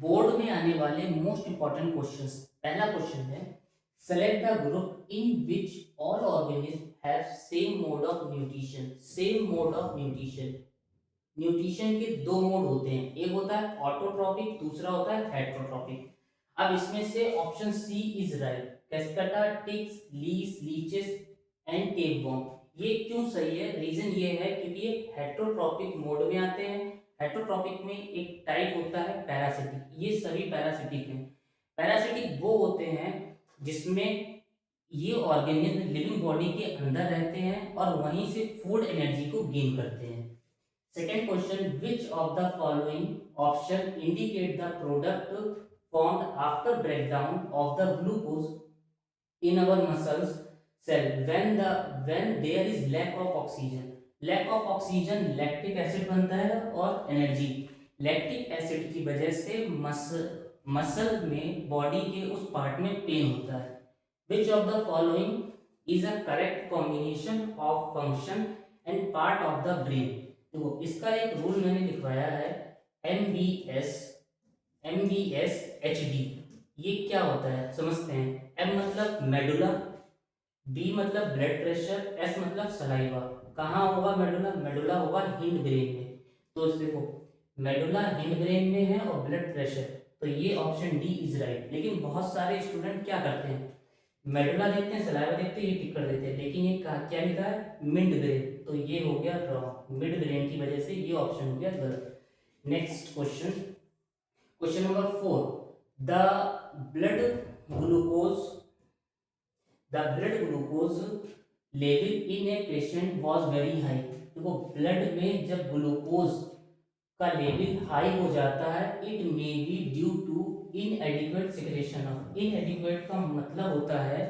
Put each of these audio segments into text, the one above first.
Board में आने वाले मोस्ट इंपॉर्टेंट क्वेश्चंस। पहला क्वेश्चन है, select the group in which all organism have same mode of nutrition. Same mode of nutrition, nutrition के दो mode होते हैं, एक होता है ऑटोट्रॉपिक, दूसरा होता है हेट्रोट्रॉपिक। अब इसमें से ऑप्शन सी इज राइट, कैस्केटा, टिक्स, लीस, लीचेस एंड टेपवर्म। ये क्यों सही है? रीजन ये है क्योंकि ये हेट्रोट्रॉपिक मोड में आते हैं। हेट्रोट्रॉपिक में एक टाइप होता है पैरासिटिक, ये सभी पैरासिटिक हैं। पैरासिटिक वो होते हैं जिसमें ये ऑर्गेनिज्म लिविंग बॉडी के अंदर रहते हैं और वहीं से फूड एनर्जी को गेन करते हैं। Second question, which of the following option indicate the product formed after breakdown of the glucose in our muscles cell when there is lack of oxygen। lack of oxygen lactic acid बनता है और energy. Lactic acid की वजह से muscle में body के उस part में पेन होता है। विच of the following is a correct combination of function and part of the brain. देखो इसका एक रूल मैंने लिखवाया है, MBSHD। ये क्या होता है समझते हैं। M मतलब मेडुला, B मतलब ब्लड प्रेशर, S मतलब सलाइवा। कहाँ होगा मेडुला? मेडुला होगा हिंड ब्रेन में। तो देखो मेडुला हिंड ब्रेन में है और ब्लड प्रेशर, तो ये ऑप्शन डी इज राइट। लेकिन बहुत सारे स्टूडेंट क्या करते हैं, मेडुला देखते हैं, सलाइवा देखते हैं, ये टिक कर देते हैं, लेकिन ये क्या लिखा है? मिड ब्रेन, तो ये हो गया रॉन्ग। मिड ब्रेन की वजह से ये ऑप्शन हो गया गलत। Next question, question number 4, the blood glucose level in a patient was very high. देखो ब्लड में जब ग्लूकोज का लेवल हाई हो जाता है, it may be due to inadequate secretion of. Inadequate का मतलब होता है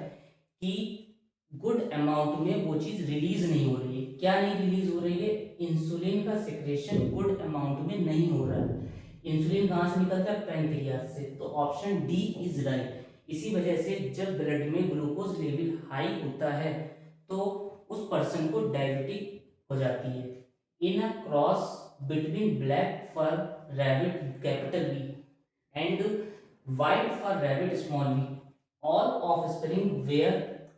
कि गुड अमाउंट में वो चीज रिलीज नहीं हो रही है। क्या नहीं रिलीज हो रही है? इंसुलिन का सिक्रेशन गुड अमाउंट में नहीं हो रहा है। इंसुलिन कहाँ से निकलता है? पैंक्रियास से। तो ऑप्शन डी इज राइट। इसी वजह से जब ब्लड में ग्लूकोज लेवल हाई होता है तो उस पर्सन को डायबिटिक हो जाती है। In a cross between black fur rabbit capital B and white fur rabbit small B, all offspring were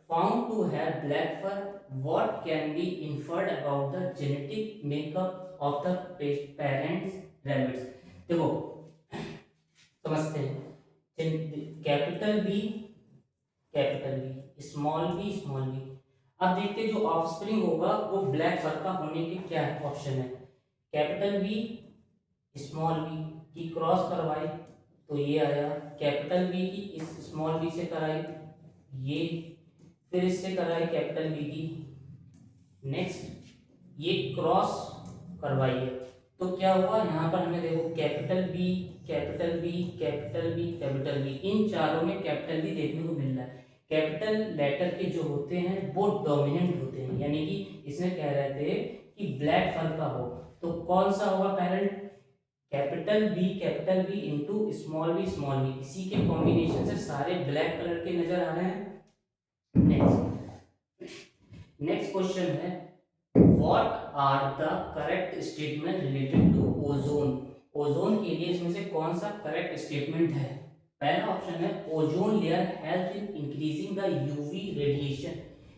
found to have black fur, what can be inferred about the genetic makeup of the parents rabbits? देखो समझते हैं, capital B small B. अब देखते हैं जो offspring होगा वो black फर का होने के क्या ऑप्शन है। कैपिटल बी स्मॉल बी की क्रॉस करवाई तो ये आया, कैपिटल बी की इस स्मॉल बी से कराई ये, फिर इससे कराई कैपिटल बी की, नेक्स्ट ये क्रॉस करवाइए तो क्या हुआ यहाँ पर हमें देखो capital B capital B capital B capital B, इन चारों में कैपिटल बी देखने को मिल रहा है। कैपिटल लेटर के जो होते हैं वो डोमिनेंट होते हैं, यानी कि इसमें कह रहे थे कि ब्लैक फर का हो, तो कौन सा होगा parent? Capital B into small B, इसी के कॉम्बिनेशन से सारे ब्लैक कलर के नजर आ रहे हैं। नेक्स्ट क्वेश्चन है, what are the correct statement related to ozone. Ozone के लिए इसमें से कौन सा करेक्ट स्टेटमेंट है? पहला ऑप्शन है, ozone layer help in increasing the UV radiation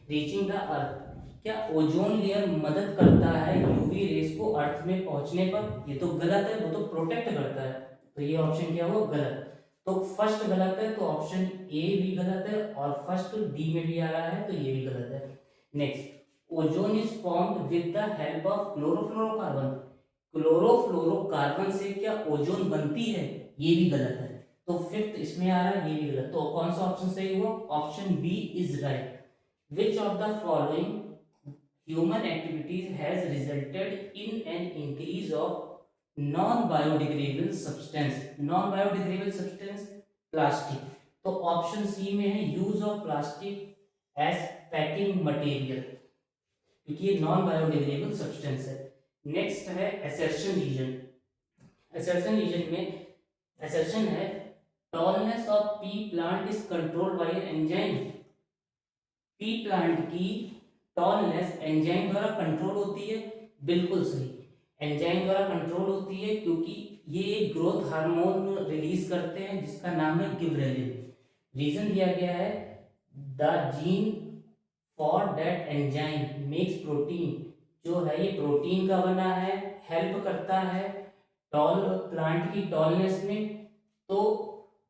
reaching the earth. क्या ओजोन लेयर मदद करता है यूवी रेस को अर्थ में पहुंचने पर? ये तो गलत है, वो तो प्रोटेक्ट करता है, तो ये ऑप्शन क्या हुआ? गलत। तो फर्स्ट गलत है, तो ऑप्शन ए भी गलत है, और फर्स्ट डी में भी आ रहा है तो ये भी गलत है। Next, ozone is formed with the help of chlorofluorocarbon. Chlorofluorocarbon से क्या ओजोन बनती है? ये भी गलत है। तो फिफ्थ इसमें आ रहा है, ये भी गलत। तो कौन सा ऑप्शन सही हुआ? Option B is right. Which of the following human activities has resulted in an increase of non-biodegradable substance plastic. तो ऑप्शन सी में है use of plastic as packing material, क्योंकि ये नॉन बायोडिग्रेडेबल सब्सटेंस है। Next है assertion reason. में assertion है, tallness of pea plant is controlled by enzyme. Pea plant की टॉलनेस एंजाइम द्वारा कंट्रोल होती है, बिल्कुल सही। एंजाइम द्वारा कंट्रोल होती है क्योंकि ये एक ग्रोथ हार्मोन रिलीज करते हैं जिसका नाम है गिबरेलिन। रीजन दिया गया है the gene for that enzyme makes protein, जो है ये प्रोटीन का बना है, हेल्प करता है टॉल प्लांट की टॉलनेस में। तो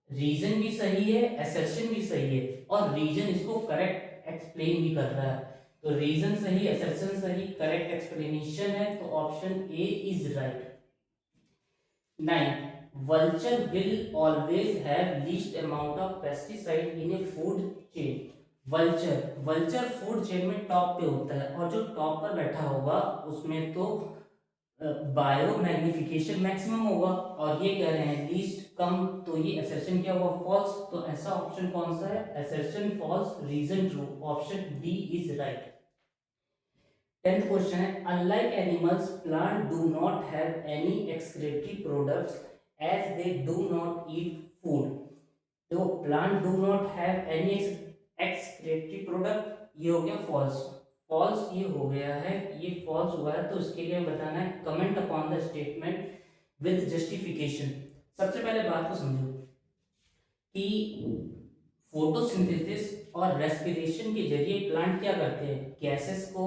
रीजन भी सही है, असर्शन भी सही है, और रीजन इसको करेक्ट एक्सप्लेन भी कर रहा है। तो रीजन सही, असर्शन सही, करेक्ट एक्सप्लेनेशन है, तो option A is right. 9. Vulture will always have least amount of pesticide in a food chain. Vulture food chain में टॉप पे होता है, और जो टॉप पर बैठा होगा उसमें तो बायो मैग्निफिकेशन मैक्सिमम होगा, और ये कह रहे हैं लीस्ट कम, तो ये असर्शन क्या हुआ, फॉल्स। तो ऐसा ऑप्शन कौन सा है, assertion false, reason true, option D is right. 10th question है unlike animals plant do not have any excretory products as they do not eat food. तो plant do not have any excretory product, ये हो गया false. False ये हो गया है, ये फॉल्स हुआ है, तो इसके लिए बताना है comment upon the statement with justification. सबसे पहले बात को समझो कि फोटोसिंथेसिस और रेस्पिरेशन के जरिए प्लांट क्या करते हैं, गैसेस को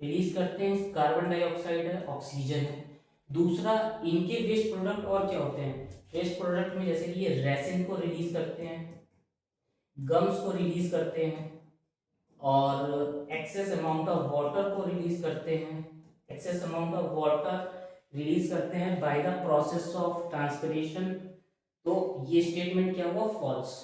रिलीज करते हैं, कार्बन डाइऑक्साइड है, ऑक्सीजन है। दूसरा, इनके वेस्ट प्रोडक्ट और क्या होते हैं, वेस्ट प्रोडक्ट में जैसे कि ये रेसिन को रिलीज करते हैं, गम्स को रिलीज करते हैं, और एक्सेस अमाउंट ऑफ वाटर को रिलीज करते हैं, excess amount of water release करते हैं by the process of transpiration. तो ये स्टेटमेंट क्या हुआ, फॉल्स।